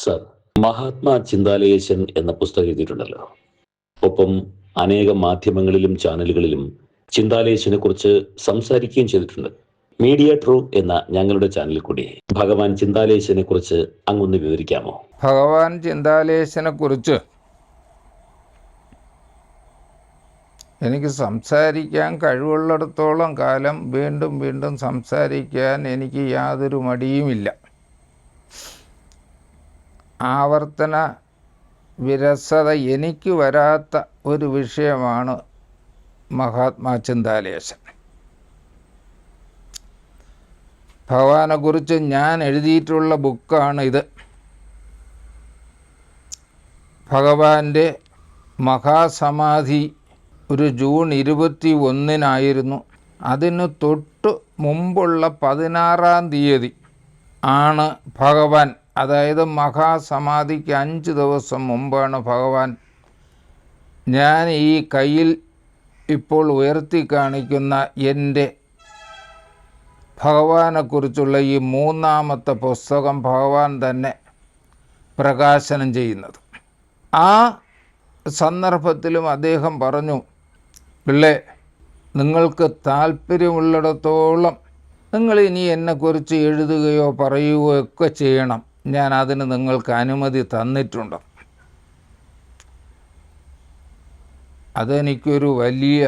Sir, Mahatma ചിന്താലയേശൻ എന്ന പുസ്തകം എഴുതിയിട്ടുണ്ടല്ലോ. ഒപ്പം അനേകം മാധ്യമങ്ങളിലും ചാനലുകളിലും ചിന്താലയേശനെ കുറിച്ച് സംസാരിക്കുകയും ചെയ്തിട്ടുണ്ട്. മീഡിയ ട്രൂ എന്ന ഞങ്ങളുടെ ചാനലിൽ കൂടി ഭഗവാൻ ചിന്താലയേശനെ കുറിച്ച് അങ്ങൊന്ന് വിവരിക്കാമോ? ഭഗവാൻ ചിന്താലയേശനെ കുറിച്ച് എനിക്ക് സംസാരിക്കാൻ കഴിവുള്ളിടത്തോളം കാലം വീണ്ടും വീണ്ടും സംസാരിക്കാൻ എനിക്ക് യാതൊരു മടിയുമില്ല. ആവർത്തന വിരസത എനിക്ക് വരാത്ത ഒരു വിഷയമാണ് മഹാത്മാ ചിന്താലയേശൻ. ഭഗവാനെക്കുറിച്ച് ഞാൻ എഴുതിയിട്ടുള്ള ബുക്കാണ് ഇത്. ഭഗവാന്റെ മഹാസമാധി ഒരു ജൂൺ 21 അതിന് തൊട്ട് മുമ്പുള്ള 16 തീയതി ആണ് ഭഗവാൻ, അതായത് മഹാസമാധിക്ക് 5 ദിവസം മുമ്പാണ് ഭഗവാൻ ഞാൻ ഈ കയ്യിൽ ഇപ്പോൾ ഉയർത്തി കാണിക്കുന്ന എൻ്റെ ഭഗവാനെക്കുറിച്ചുള്ള ഈ 3ാമത്തെ പുസ്തകം ഭഗവാൻ തന്നെ പ്രകാശനം ചെയ്യുന്നത്. ആ സന്ദർഭത്തിലും അദ്ദേഹം പറഞ്ഞു, പിള്ളേ, നിങ്ങൾക്ക് താല്പര്യമുള്ളിടത്തോളം നിങ്ങൾ ഇനി എന്നെക്കുറിച്ച് എഴുതുകയോ പറയുകയോ ഒക്കെ ചെയ്യണം, ഞാൻ അതിന് നിങ്ങൾക്ക് അനുമതി തന്നിട്ടുണ്ട്. അതെനിക്കൊരു വലിയ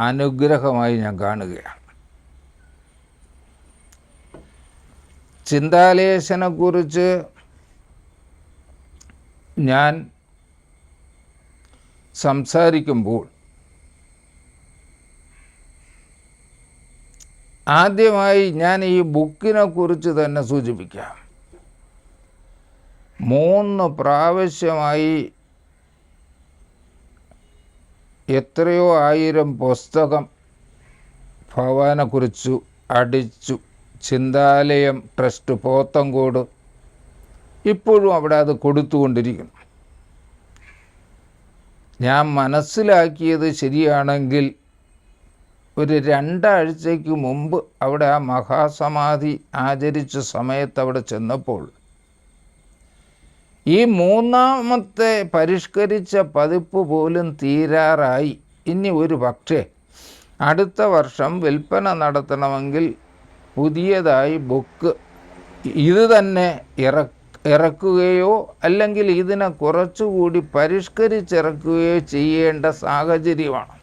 അനുഗ്രഹമായി ഞാൻ കാണുകയാണ്. ചിന്താലയേശനെക്കുറിച്ച് ഞാൻ സംസാരിക്കുമ്പോൾ ആദ്യമായി ഞാൻ ഈ ബുക്കിനെ കുറിച്ച് തന്നെ സൂചിപ്പിക്കാം. 3 പ്രാവശ്യമായി എത്രയോ ആയിരം പുസ്തകം ഭഗവാനെക്കുറിച്ച് അടിച്ചു. ചിന്താലയം ട്രസ്റ്റ് പോത്തങ്കോട് ഇപ്പോഴും അവിടെ അത് കൊടുത്തുകൊണ്ടിരിക്കുന്നു. ഞാൻ മനസ്സിലാക്കിയത് ശരിയാണെങ്കിൽ ഒരു 2 ആഴ്ചയ്ക്ക് മുമ്പ് അവിടെ ആ മഹാസമാധി ആചരിച്ച സമയത്ത് അവിടെ ചെന്നപ്പോൾ ഈ 3ാമത്തെ പരിഷ്കരിച്ച പതിപ്പ് പോലും തീരാറായി. ഇനി ഒരു പക്ഷേ അടുത്ത വർഷം വിൽപ്പന നടത്തണമെങ്കിൽ പുതിയതായി ബുക്ക് ഇത് തന്നെ ഇറക്കുകയോ അല്ലെങ്കിൽ ഇതിനെ കുറച്ചുകൂടി പരിഷ്കരിച്ചിറക്കുകയോ ചെയ്യേണ്ട സാഹചര്യമാണ്.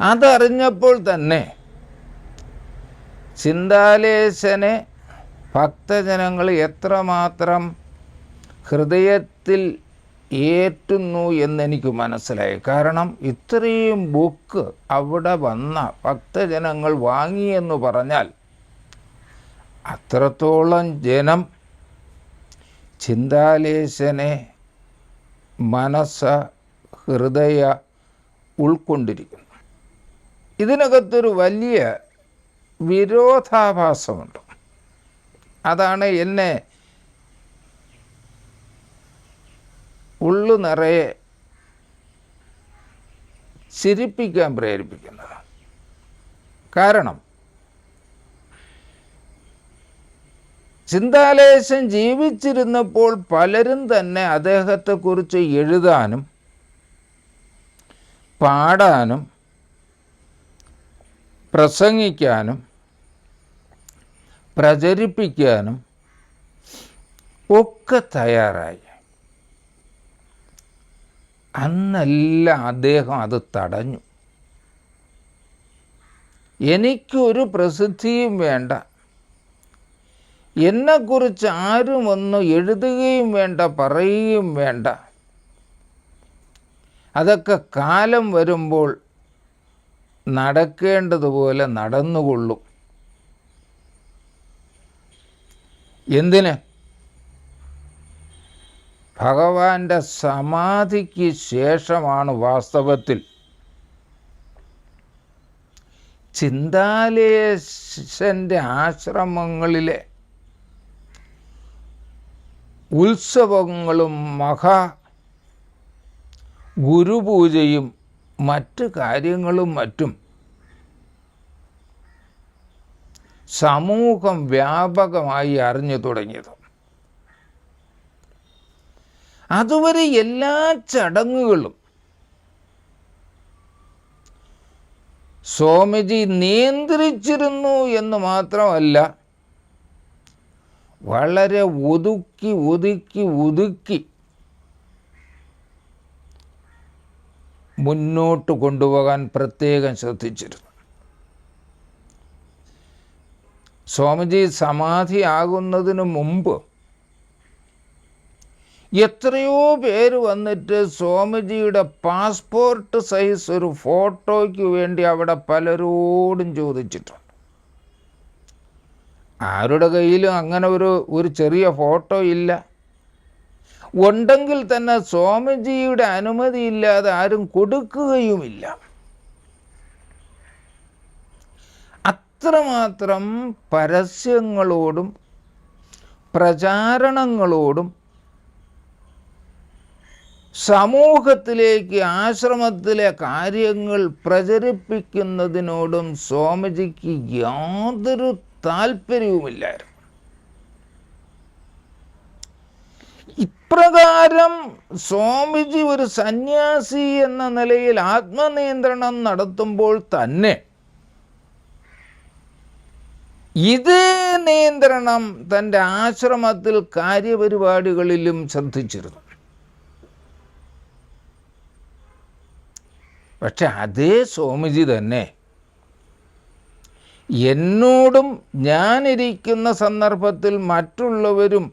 അതറിഞ്ഞപ്പോൾ തന്നെ ചിന്താലയേശനെ ഭക്തജനങ്ങൾ എത്രമാത്രം ഹൃദയത്തിൽ ഏറ്റുന്നു എന്നെനിക്ക് മനസ്സിലായി. കാരണം ഇത്രയും ബുക്ക് അവിടെ വന്ന ഭക്തജനങ്ങൾ വാങ്ങിയെന്ന് പറഞ്ഞാൽ അത്രത്തോളം ജനം ചിന്താലയേശനെ മനസ്സ് ഹൃദയ ഉൾക്കൊണ്ടിരിക്കുന്നു. ഇതിനകത്തൊരു വലിയ വിരോധാഭാസമുണ്ട്. അതാണ് എന്നെ ഉള്ളു നിറയെ ചിരിപ്പിക്കാൻ പ്രേരിപ്പിക്കുന്നത്. കാരണം ചിന്താലയേശൻ ജീവിച്ചിരുന്നപ്പോൾ പലരും തന്നെ അദ്ദേഹത്തെക്കുറിച്ച് എഴുതാനും പാടാനും പ്രസംഗിക്കാനും പ്രചരിപ്പിക്കാനും ഒക്കെ തയ്യാറായി. അന്നെല്ലാം അദ്ദേഹം അത് തടഞ്ഞു. എനിക്കൊരു പ്രസിദ്ധിയും വേണ്ട, എന്നെക്കുറിച്ച് ആരും ഒന്നും എഴുതുകയും വേണ്ട, പറയുകയും വേണ്ട, അതൊക്കെ കാലം വരുമ്പോൾ നടക്കേണ്ടതുപോലെ നടന്നുകൊള്ളും. എന്തിന്? ഭഗവാന്റെ സമാധിക്ക് ശേഷമാണ് വാസ്തവത്തിൽ ചിന്താലയേശൻ്റെ ആശ്രമങ്ങളിലെ ഉത്സവങ്ങളും ഗുരുപൂജയും മറ്റ് കാര്യങ്ങളും മറ്റും സമൂഹം വ്യാപകമായി അറിഞ്ഞു തുടങ്ങിയത്. അതുവരെ എല്ലാ ചടങ്ങുകളും സ്വാമിജി നിയന്ത്രിച്ചിരുന്നു എന്ന് മാത്രമല്ല, വളരെ ഒതുക്കി മുന്നോട്ട് കൊണ്ടുപോകാൻ പ്രത്യേകം ശ്രദ്ധിച്ചിരുന്നു. സ്വാമിജി സമാധിയാകുന്നതിന് മുമ്പ് എത്രയോ പേര് വന്നിട്ട് സ്വാമിജിയുടെ പാസ്പോർട്ട് സൈസ് ഒരു ഫോട്ടോയ്ക്ക് വേണ്ടി അവിടെ പലരോടും ചോദിച്ചിട്ടുണ്ട്. ആരുടെ കയ്യിലും അങ്ങനെ ഒരു ചെറിയ ഫോട്ടോ ഇല്ല. ഉണ്ടെങ്കിൽ തന്നെ സ്വാമിജിയുടെ അനുമതിയില്ലാതെ ആരും കൊടുക്കുകയുമില്ല. അത്രമാത്രം പരസ്യങ്ങളോടും പ്രചാരണങ്ങളോടും സമൂഹത്തിലേക്ക് ആശ്രമത്തിലെ കാര്യങ്ങൾ പ്രചരിപ്പിക്കുന്നതിനോടും സ്വാമിജിക്ക് യാതൊരു താല്പര്യവുമില്ലായിരുന്നു. ഇപ്രകാരം സ്വാമിജി ഒരു സന്യാസി എന്ന നിലയിൽ ആത്മനിയന്ത്രണം നടത്തുമ്പോൾ തന്നെ ഇതേ നിയന്ത്രണം തൻ്റെ ആശ്രമത്തിൽ കാര്യപരിപാടികളിലും ശ്രദ്ധിച്ചിരുന്നു. പക്ഷെ അതേ സ്വാമിജി തന്നെ എന്നോടും ഞാനിരിക്കുന്ന സന്ദർഭത്തിൽ മറ്റുള്ളവരും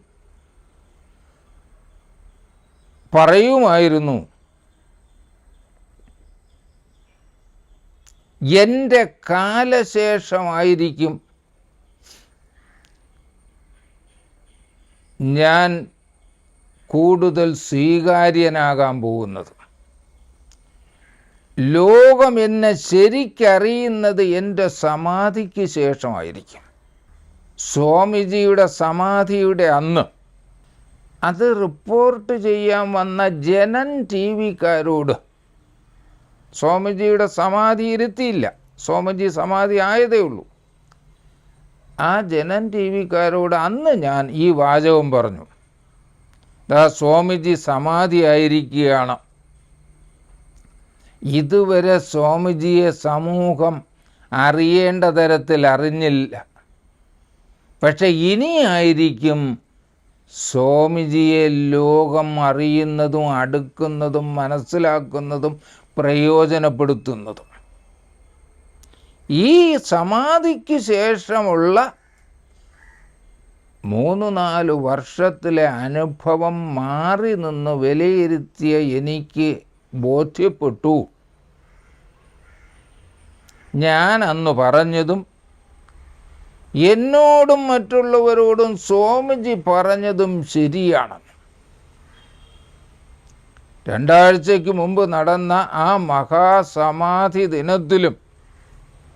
പറയുമായിരുന്നു, എൻ്റെ കാലശേഷമായിരിക്കും ഞാൻ കൂടുതൽ സ്വീകാര്യനാകാൻ പോകുന്നത്. ലോകം എന്നെ ശരിക്കറിയുന്നത് എൻ്റെ സമാധിക്ക് ശേഷമായിരിക്കും. സ്വാമിജിയുടെ സമാധിയുടെ അന്ന് അത് റിപ്പോർട്ട് ചെയ്യാൻ വന്ന ജനൻ ടി വിക്കാരോട് സ്വാമിജിയുടെ സമാധി ഇരുത്തിയില്ല, സ്വാമിജി സമാധി ആയതേ ഉള്ളൂ. ആ ജനൻ ടി വിക്കാരോട് അന്ന് ഞാൻ ഈ വാചകം പറഞ്ഞു, ദാ സ്വാമിജി സമാധിയായിരിക്കുകയാണ്. ഇതുവരെ സ്വാമിജിയെ സമൂഹം അറിയേണ്ട തരത്തിൽ അറിഞ്ഞില്ല, പക്ഷെ ഇനിയായിരിക്കും സ്വാമിജിയെ ലോകം അറിയുന്നതും അടുക്കുന്നതും മനസ്സിലാക്കുന്നതും പ്രയോജനപ്പെടുത്തുന്നതും. ഈ സമാധിക്ക് ശേഷമുള്ള 3-4 വർഷത്തിലെ അനുഭവം മാറി നിന്ന് വിലയിരുത്തിയ എനിക്ക് ബോധ്യപ്പെട്ടു, ഞാൻ അന്ന് പറഞ്ഞതും എന്നോടും മറ്റുള്ളവരോടും സ്വാമിജി പറഞ്ഞതും ശരിയാണ്. 2 ആഴ്ചയ്ക്ക് മുമ്പ് നടന്ന ആ മഹാസമാധി ദിനത്തിലും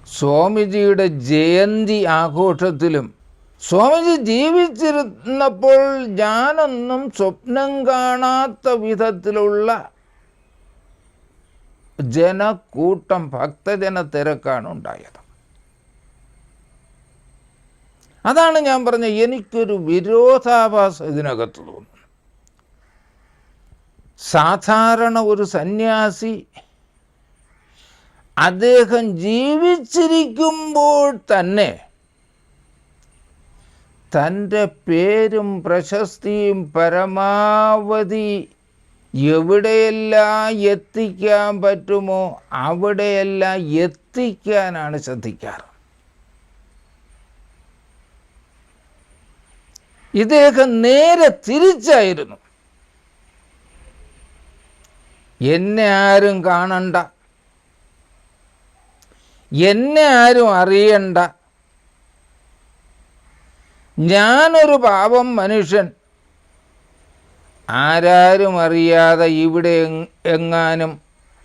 സ്വാമിജിയുടെ ജയന്തി ആഘോഷത്തിലും സ്വാമിജി ജീവിച്ചിരുന്നപ്പോൾ ഞാനൊന്നും സ്വപ്നം കാണാത്ത വിധത്തിലുള്ള ജനക്കൂട്ടം, ഭക്തജന തിരക്കാണ് ഉണ്ടായത്. അതാണ് ഞാൻ പറഞ്ഞത്, എനിക്കൊരു വിരോധാഭാസം ഇതിനകത്ത് തോന്നുന്നു. സാധാരണ ഒരു സന്യാസി അദ്ദേഹം ജീവിച്ചിരിക്കുമ്പോൾ തന്നെ തൻ്റെ പേരും പ്രശസ്തിയും പരമാവധി എവിടെയെല്ലാം എത്തിക്കാൻ പറ്റുമോ അവിടെയെല്ലാം എത്തിക്കാനാണ് ശ്രദ്ധിക്കാറ്. ഇദ്ദേഹം നേരെ തിരിച്ചായിരുന്നു. എന്നെ ആരും കാണണ്ട, എന്നെ ആരും അറിയണ്ട, ഞാനൊരു പാവം മനുഷ്യൻ, ആരാരും അറിയാതെ ഇവിടെ എങ്ങാനും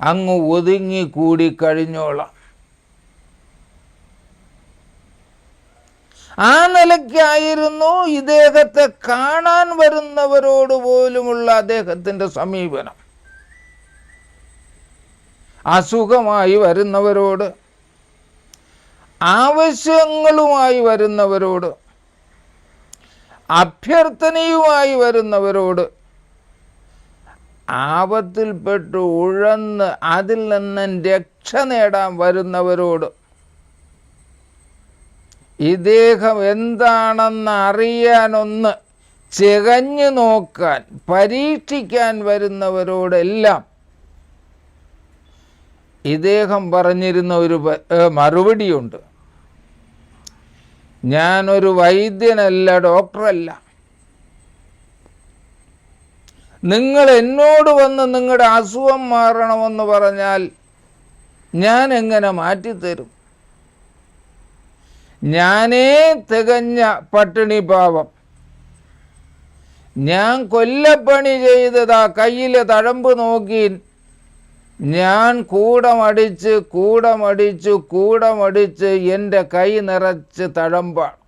അങ്ങ് ഒതുങ്ങിക്കൂടി കഴിഞ്ഞോളാം. ആ നിലയ്ക്കായിരുന്നു ഇദ്ദേഹത്തെ കാണാൻ വരുന്നവരോട് പോലുമുള്ള അദ്ദേഹത്തിൻ്റെ സമീപനം. അസുഖമായി വരുന്നവരോട്, ആവശ്യങ്ങളുമായി വരുന്നവരോട്, അഭ്യർത്ഥനയുമായി വരുന്നവരോട് ആപത്തിൽപ്പെട്ട് ഉഴന്ന് അതിൽ നിന്നും രക്ഷ നേടാൻ വരുന്നവരോട് ഇദ്ദേഹം എന്താണെന്ന് അറിയാനൊന്ന് ചികഞ്ഞു നോക്കാൻ പരീക്ഷിക്കാൻ വരുന്നവരോടെല്ലാം ഇദ്ദേഹം പറഞ്ഞിരുന്ന ഒരു മറുപടിയുണ്ട്. ഞാനൊരു വൈദ്യനല്ല, ഡോക്ടറല്ല. നിങ്ങൾ എന്നോട് വന്ന് നിങ്ങളുടെ അസുഖം മാറണമെന്ന് പറഞ്ഞാൽ ഞാൻ എങ്ങനെ മാറ്റിത്തരും? ഞാനേ തികഞ്ഞ പട്ടിണി പാവം. ഞാൻ കൊല്ലപ്പണി ചെയ്തതാ കയ്യിലെ തഴമ്പ് നോക്കി ഞാൻ കൂടമടിച്ച് എൻ്റെ കൈ നിറച്ച് തഴമ്പാണ്.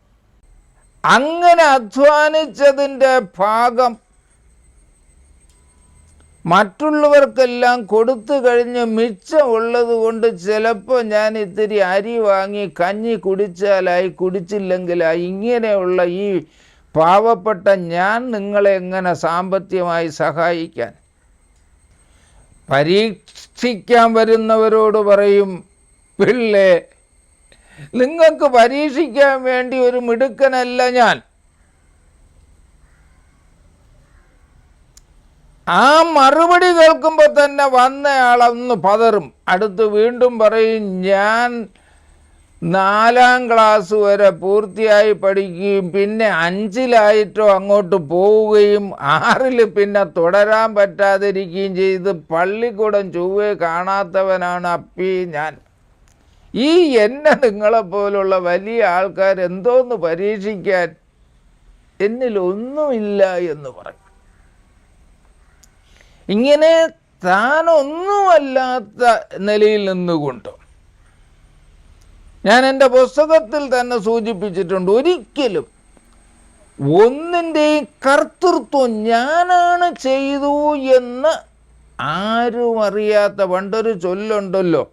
അങ്ങനെ അധ്വാനിച്ചതിൻ്റെ ഭാഗം മറ്റുള്ളവർക്കെല്ലാം കൊടുത്തു കഴിഞ്ഞ് മിച്ചമുള്ളത് കൊണ്ട് ചിലപ്പോൾ ഞാൻ ഇത്തിരി അരി വാങ്ങി കഞ്ഞി കുടിച്ചാലായി, കുടിച്ചില്ലെങ്കിലായി. ഇങ്ങനെയുള്ള ഈ പാവപ്പെട്ട ഞാൻ നിങ്ങളെ എങ്ങനെ സാമ്പത്തികമായി സഹായിക്കാൻ? പരീക്ഷിക്കാൻ വരുന്നവരോട് പറയും, പിള്ളേ, നിങ്ങൾക്ക് പരീക്ഷിക്കാൻ വേണ്ടി ഒരു മിടുക്കനല്ല ഞാൻ. ആ മറുപടി കേൾക്കുമ്പോൾ തന്നെ വന്നയാളൊന്ന് പതറും. അടുത്ത് വീണ്ടും പറയും, ഞാൻ 4ാം ക്ലാസ് വരെ പൂർത്തിയായി പഠിക്കുകയും പിന്നെ 5ലായിട്ടോ അങ്ങോട്ട് പോവുകയും 6ൽ പിന്നെ തുടരാൻ പറ്റാതിരിക്കുകയും ചെയ്ത് പള്ളിക്കൂടം ചൊവ്വേ കാണാത്തവനാണ് അപ്പി ഞാൻ. ഈ എന്നെ നിങ്ങളെപ്പോലുള്ള വലിയ ആൾക്കാർ എന്തോന്ന് പരീക്ഷിക്കാൻ, എന്നിലൊന്നുമില്ല എന്ന് പറയും. ഇങ്ങനെ താനൊന്നുമല്ലാത്ത നിലയിൽ നിന്നുകൊണ്ട് ഞാൻ എൻ്റെ പുസ്തകത്തിൽ തന്നെ സൂചിപ്പിച്ചിട്ടുണ്ട്, ഒരിക്കലും ഒന്നിൻ്റെയും കർത്തൃത്വം ഞാനാണ് ചെയ്തു എന്ന് ആരും അറിയാത്ത പണ്ടൊരു ചൊല്ലുണ്ടല്ലോ,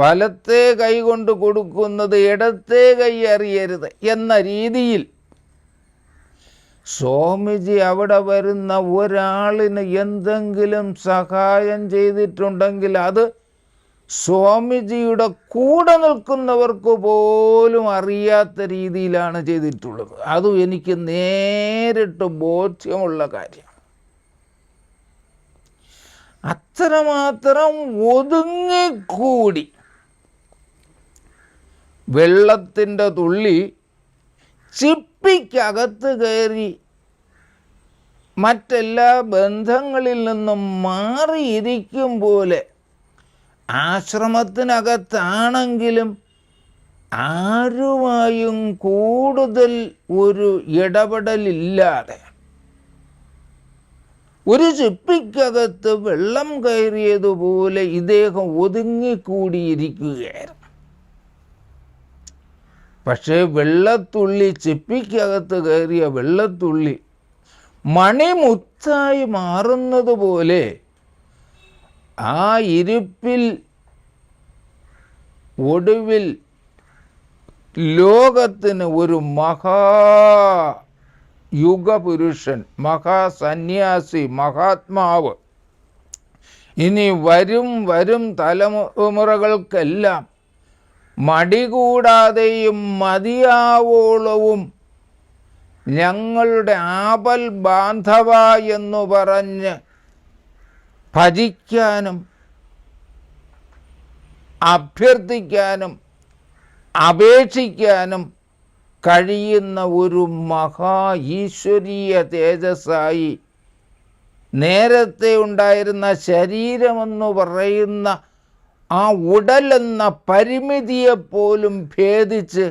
വലത്തെ കൈ കൊണ്ട് കൊടുക്കുന്നത് ഇടത്തെ കൈ അറിയരുത് എന്ന രീതിയിൽ സ്വാമിജി അവിടെ വരുന്ന ഒരാളിന് എന്തെങ്കിലും സഹായം ചെയ്തിട്ടുണ്ടെങ്കിൽ അത് സ്വാമിജിയുടെ കൂടെ നിൽക്കുന്നവർക്ക് പോലും അറിയാത്ത രീതിയിലാണ് ചെയ്തിട്ടുള്ളത്. അതും എനിക്ക് നേരിട്ട് ബോധ്യമുള്ള കാര്യം. അത്രമാത്രം ഒതുങ്ങിക്കൂടി വെള്ളത്തിൻ്റെ തുള്ളി ചിപ്പിക്കകത്ത് കയറി മറ്റെല്ലാ ബന്ധങ്ങളിൽ നിന്നും മാറിയിരിക്കും പോലെ ആശ്രമത്തിനകത്താണെങ്കിലും ആരുമായും കൂടുതൽ ഒരു ഇടപെടലില്ലാതെ ഒരു ചിപ്പിക്കകത്ത് വെള്ളം കയറിയതുപോലെ ഇദ്ദേഹം ഒതുങ്ങിക്കൂടിയിരിക്കുകയായിരുന്നു. പക്ഷേ വെള്ളത്തുള്ളി, ചിപ്പിക്കകത്ത് കയറിയ വെള്ളത്തുള്ളി മണിമുത്തായി മാറുന്നത് പോലെ ആ ഇരിപ്പിൽ ഒടുവിൽ ലോകത്തിന് ഒരു യുഗപുരുഷൻ, മഹാസന്യാസി, മഹാത്മാവ് ഇനി വരും തലമുറകൾക്കെല്ലാം മടികൂടാതെയും മതിയാവോളവും ഞങ്ങളുടെ ആപൽ ബാന്ധവ എന്നു പറഞ്ഞ് ഭജിക്കാനും അഭ്യർത്ഥിക്കാനും അപേക്ഷിക്കാനും കഴിയുന്ന ഒരു ഈശ്വരീയ തേജസ്സായി നേരത്തെ ഉണ്ടായിരുന്ന ശരീരമെന്ന് പറയുന്ന ആ ഉടലെന്ന പരിമിതിയെപ്പോലും ഭേദിച്ച്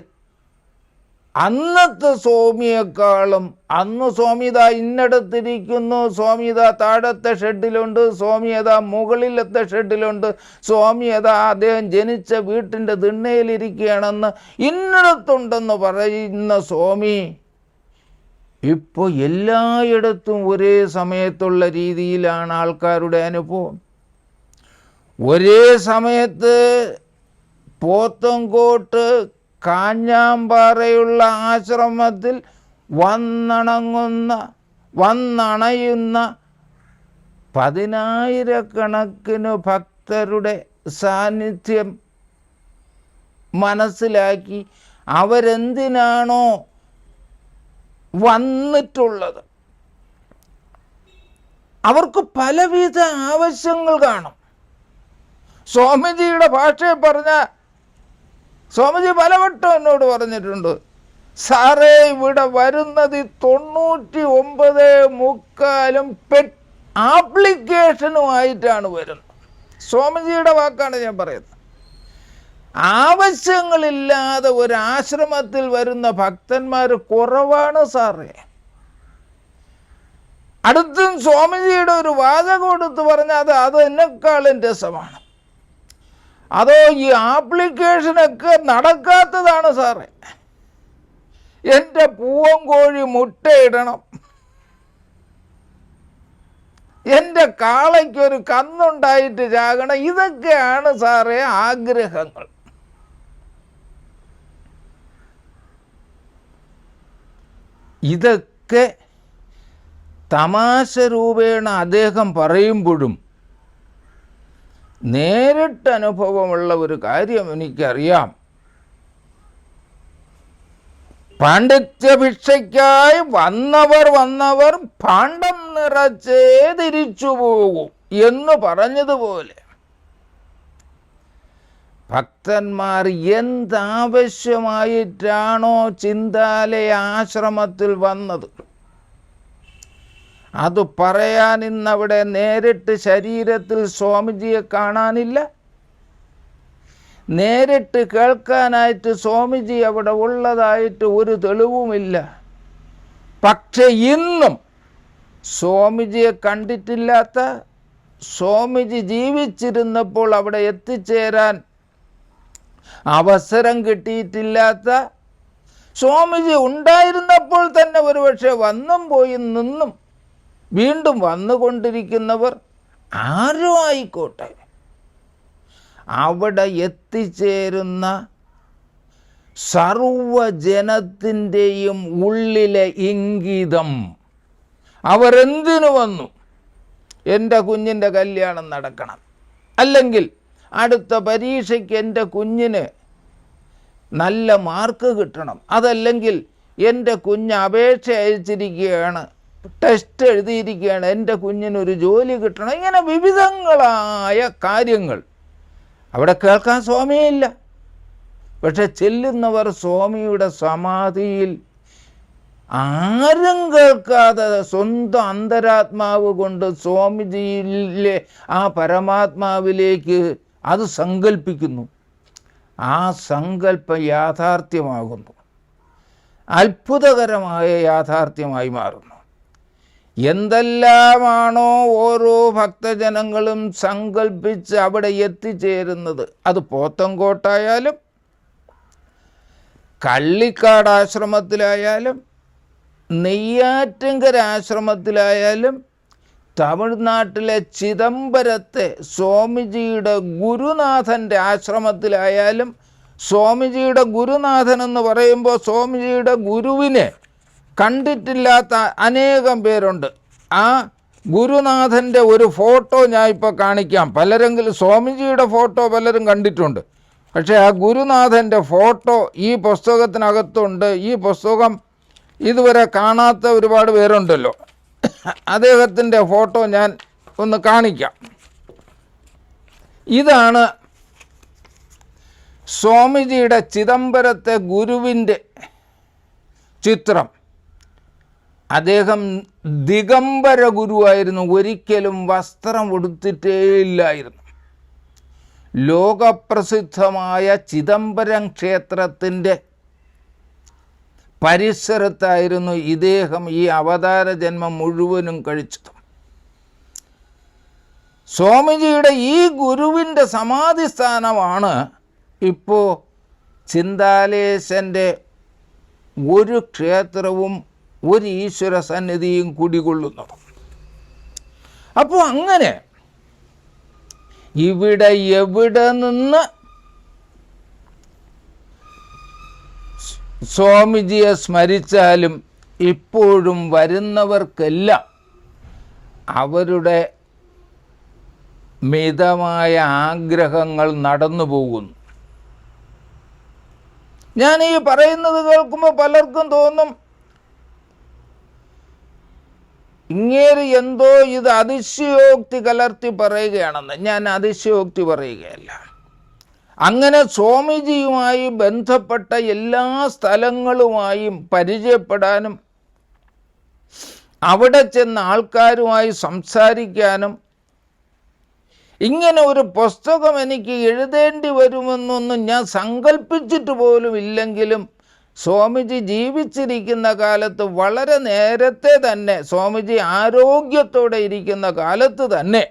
അന്നത്തെ സ്വാമിയെക്കാളും, അന്ന് സ്വാമിത ഇന്നടത്തിരിക്കുന്നു, സ്വാമിത താഴത്തെ ഷെഡിലുണ്ട്, സ്വാമിയത മുകളിലത്തെ ഷെഡിലുണ്ട്, സ്വാമിയത അദ്ദേഹം ജനിച്ച വീട്ടിൻ്റെ തിണ്ണയിലിരിക്കുകയാണെന്ന് ഇന്നടത്തുണ്ടെന്ന് പറയുന്ന സ്വാമി ഇപ്പോൾ എല്ലായിടത്തും ഒരേ സമയത്തുള്ള രീതിയിലാണ് ആൾക്കാരുടെ അനുഭവം. ഒരേ സമയത്ത് പോത്തൻകോട്ട് കാഞ്ഞാമ്പാറയുള്ള ആശ്രമത്തിൽ വന്നണയുന്ന 10,000-കണക്കിന് ഭക്തരുടെ സാന്നിധ്യം മനസ്സിലാക്കി അവരെന്തിനാണോ വന്നിട്ടുള്ളത്, അവർക്ക് പലവിധ ആവശ്യങ്ങൾ കാണും. സ്വാമിജിയുടെ ഭാഷയിൽ പറഞ്ഞ, സ്വാമിജി പലവട്ടം എന്നോട് പറഞ്ഞിട്ടുണ്ട്, സാറേ ഇവിടെ വരുന്നത് 99.75 ആപ്ലിക്കേഷനുമായിട്ടാണ് വരുന്നത്. സ്വാമിജിയുടെ വാക്കാണ് ഞാൻ പറയുന്നത്. ആവശ്യങ്ങളില്ലാതെ ഒരു ആശ്രമത്തിൽ വരുന്ന ഭക്തന്മാർ കുറവാണ് സാറേ. അടുത്തും സ്വാമിജിയുടെ ഒരു വാചകം എടുത്ത് പറഞ്ഞാൽ അത് എന്നെക്കാളും രസമാണ്. അതോ ഈ ആപ്ലിക്കേഷനൊക്കെ നടക്കാത്തതാണ് സാറേ. എൻ്റെ പൂവൻകോഴി മുട്ടയിടണം, എൻ്റെ കാളയ്ക്കൊരു കന്നുണ്ടായിട്ട് ചാകണം, ഇതൊക്കെയാണ് സാറേ ആഗ്രഹങ്ങൾ. ഇതൊക്കെ തമാശ രൂപേണ അദ്ദേഹം പറയുമ്പോഴും നേരിട്ട് അനുഭവമുള്ള ഒരു കാര്യം എനിക്കറിയാം. പാണ്ഡിത്യഭിക്ഷയ്ക്കായി വന്നവർ ഭാണ്ഡം നിറച്ചേ തിരിച്ചു പോകും എന്ന് പറഞ്ഞതുപോലെ ഭക്തന്മാർ എന്താവശ്യമായിട്ടാണോ ചിന്താലയ ആശ്രമത്തിൽ വന്നത് അത് പറയാൻ ഇന്നവിടെ നേരിട്ട് ശരീരത്തിൽ സ്വാമിജിയെ കാണാനില്ല. നേരിട്ട് കേൾക്കാനായിട്ട് സ്വാമിജി അവിടെ ഉള്ളതായിട്ട് ഒരു തെളിവുമില്ല. പക്ഷെ ഇന്നും സ്വാമിജിയെ കണ്ടിട്ടില്ലാത്ത, സ്വാമിജി ജീവിച്ചിരുന്നപ്പോൾ അവിടെ എത്തിച്ചേരാൻ അവസരം കിട്ടിയിട്ടില്ലാത്ത, സ്വാമിജി ഉണ്ടായിരുന്നപ്പോൾ തന്നെ ഒരുപക്ഷെ വന്നും പോയി നിന്നും വീണ്ടും വന്നുകൊണ്ടിരിക്കുന്നവർ ആരോ ആയിക്കോട്ടെ, അവിടെ എത്തിച്ചേരുന്ന സർവജനത്തിൻ്റെയും ഉള്ളിലെ ഇംഗിതം, അവരെന്തിനു വന്നു? എൻ്റെ കുഞ്ഞിൻ്റെ കല്യാണം നടക്കണം, അല്ലെങ്കിൽ അടുത്ത പരീക്ഷയ്ക്ക് എൻ്റെ കുഞ്ഞിന് നല്ല മാർക്ക് കിട്ടണം, അതല്ലെങ്കിൽ എൻ്റെ കുഞ്ഞ് അപേക്ഷ അയച്ചിരിക്കുകയാണ്, ടെസ്റ്റ് എഴുതിയിരിക്കുകയാണ്, എൻ്റെ കുഞ്ഞിനൊരു ജോലി കിട്ടണം. ഇങ്ങനെ വിവിധങ്ങളായ കാര്യങ്ങൾ അവിടെ കേൾക്കാൻ സ്വാമിയില്ല. പക്ഷെ ചെല്ലുന്നവർ സ്വാമിയുടെ സമാധിയിൽ ആരും കേൾക്കാതെ സ്വന്തം അന്തരാത്മാവ് കൊണ്ട് സ്വാമിജിയിലെ ആ പരമാത്മാവിലേക്ക് അത് സങ്കല്പിക്കുന്നു. ആ സങ്കല്പം യാഥാർത്ഥ്യമാകുന്നു, അത്ഭുതകരമായ യാഥാർത്ഥ്യമായി മാറുന്നു. എന്തെല്ലാമാണോ ഓരോ ഭക്തജനങ്ങളും സങ്കല്പിച്ച് അവിടെ എത്തിച്ചേരുന്നത്, അത് പോത്തൻകോട്ടായാലും കള്ളിക്കാട് ആശ്രമത്തിലായാലും നെയ്യാറ്റിൻകര ആശ്രമത്തിലായാലും തമിഴ്നാട്ടിലെ ചിദംബരത്തെ സ്വാമിജിയുടെ ഗുരുനാഥൻ്റെ ആശ്രമത്തിലായാലും, സ്വാമിജിയുടെ ഗുരുനാഥൻ എന്ന് പറയുമ്പോൾ സ്വാമിജിയുടെ ഗുരുവിനെ കണ്ടിട്ടില്ലാത്ത അനേകം പേരുണ്ട്. ആ ഗുരുനാഥൻ്റെ ഒരു ഫോട്ടോ ഞാൻ ഇപ്പോൾ കാണിക്കാം. പലരെങ്കിലും സ്വാമിജിയുടെ ഫോട്ടോ പലരും കണ്ടിട്ടുണ്ട്, പക്ഷേ ആ ഗുരുനാഥൻ്റെ ഫോട്ടോ ഈ പുസ്തകത്തിനകത്തുണ്ട്. ഈ പുസ്തകം ഇതുവരെ കാണാത്ത ഒരുപാട് പേരുണ്ടല്ലോ. അദ്ദേഹത്തിൻ്റെ ഫോട്ടോ ഞാൻ ഒന്ന് കാണിക്കാം. ഇതാണ് സ്വാമിജിയുടെ ചിദംബരത്തെ ഗുരുവിൻ്റെ ചിത്രം. അദ്ദേഹം ദിഗംബര ഗുരുവായിരുന്നു, ഒരിക്കലും വസ്ത്രം ഉടുത്തിട്ടേയില്ലായിരുന്നു. ലോകപ്രസിദ്ധമായ ചിദംബരം ക്ഷേത്രത്തിൻ്റെ പരിസരത്തായിരുന്നു ഇദ്ദേഹം ഈ അവതാര ജന്മം മുഴുവനും കഴിച്ചത്. സ്വാമിജിയുടെ ഈ ഗുരുവിൻ്റെ സമാധി സ്ഥാനമാണ് ഇപ്പോൾ ചിന്താലേശൻ്റെ ഒരു ക്ഷേത്രവും ഒരു ഈശ്വര സന്നിധിയും കുടികൊള്ളുന്നത്. അപ്പോൾ അങ്ങനെ ഇവിടെ എവിടെ നിന്ന് സ്വാമിജിയെ സ്മരിച്ചാലും ഇപ്പോഴും വരുന്നവർക്കെല്ലാം അവരുടെ മിതമായ ആഗ്രഹങ്ങൾ നടന്നു പോകുന്നു. ഞാൻ ഈ പറയുന്നത് കേൾക്കുമ്പോൾ പലർക്കും തോന്നും, ഇങ്ങേര് എന്തോ ഇത് അതിശയോക്തി കലർത്തി പറയുകയാണെന്ന്. ഞാൻ അതിശയോക്തി പറയുകയല്ല. അങ്ങനെ സ്വാമിജിയുമായി ബന്ധപ്പെട്ട എല്ലാ സ്ഥലങ്ങളുമായും പരിചയപ്പെടാനും അവിടെ ചെന്ന ആൾക്കാരുമായി സംസാരിക്കാനും, ഇങ്ങനെ ഒരു പുസ്തകം എനിക്ക് എഴുതേണ്ടി വരുമെന്നൊന്നും ഞാൻ സങ്കല്പിച്ചിട്ട് പോലും ഇല്ലെങ്കിലും സ്വാമിജി ജീവിച്ചിരിക്കുന്ന കാലത്ത് വളരെ നേരത്തെ തന്നെ, സ്വാമിജി ആരോഗ്യത്തോടെ ഇരിക്കുന്ന കാലത്ത് തന്നെ